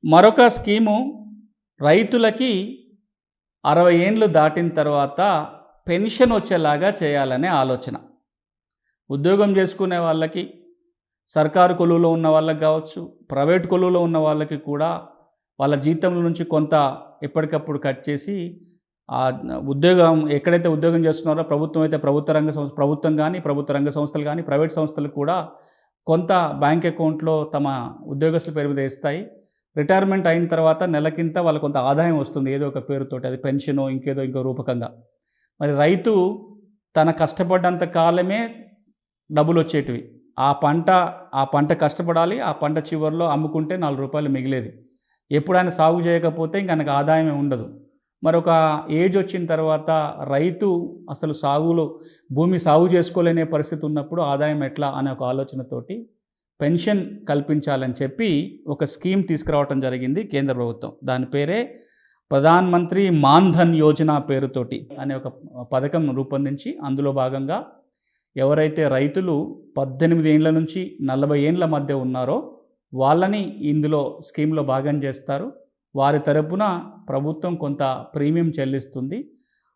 మరొక స్కీము రైతులకి 60 ఏండ్లు దాటిన తర్వాత పెన్షన్ వచ్చేలాగా చేయాలనే ఆలోచన. ఉద్యోగం చేసుకునే వాళ్ళకి, సర్కారు కొలువులో ఉన్న వాళ్ళకి కావచ్చు, ప్రైవేట్ కొలువులో ఉన్న వాళ్ళకి కూడా వాళ్ళ జీతంలో నుంచి కొంత ఎప్పటికప్పుడు కట్ చేసి ఉద్యోగం ఎక్కడైతే ఉద్యోగం చేస్తున్నారో ప్రభుత్వం అయితే ప్రభుత్వం కానీ, ప్రభుత్వ రంగ సంస్థలు కానీ, ప్రైవేట్ సంస్థలు కూడా కొంత బ్యాంక్ అకౌంట్‌లో తమ ఉద్యోగస్తుల పేరు మీద ఇస్తాయి. రిటైర్మెంట్ అయిన తర్వాత నెలకింత వాళ్ళకి కొంత ఆదాయం వస్తుంది ఏదో ఒక పేరుతోటి. అది పెన్షనో ఇంకో రూపకంగా. మరి రైతు తన కష్టపడ్డంత కాలమే డబ్బులొచ్చేటివి. ఆ పంట కష్టపడాలి. ఆ పంట చివరిలో అమ్ముకుంటే రూ. 4 మిగిలేది. ఎప్పుడు ఆయన సాగు చేయకపోతే ఇంక ఆయనకు ఆదాయమే ఉండదు. మరొక ఏజ్ వచ్చిన తర్వాత రైతు అసలు భూమి సాగు చేసుకోలేని పరిస్థితి ఉన్నప్పుడు ఆదాయం ఎట్లా అనే ఒక ఆలోచనతోటి పెన్షన్ కల్పించాలని చెప్పి ఒక స్కీమ్ తీసుకురావటం జరిగింది కేంద్ర ప్రభుత్వం. దాని పేరే ప్రధాన్ మంత్రి మాన్ ధన్ యోజన పేరుతోటి అనే ఒక పథకం రూపొందించి, అందులో భాగంగా ఎవరైతే రైతులు 18 ఏండ్ల నుంచి 40 ఏండ్ల మధ్య ఉన్నారో వాళ్ళని ఇందులో స్కీమ్‌లో భాగం చేస్తారు. వారి తరపున ప్రభుత్వం కొంత ప్రీమియం చెల్లిస్తుంది.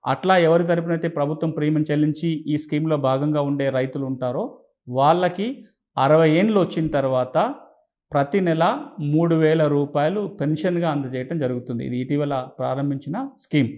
అట్లా ఎవరి తరపునైతే ప్రభుత్వం ప్రీమియం చెల్లించి ఈ స్కీమ్‌లో భాగంగా ఉండే రైతులు ఉంటారో వాళ్ళకి 60 ఏండ్లు వచ్చిన తర్వాత ప్రతి నెల రూ. 3,000 పెన్షన్‌గా అందజేయటం జరుగుతుంది. ఇది ఇటీవల ప్రారంభించిన స్కీమ్.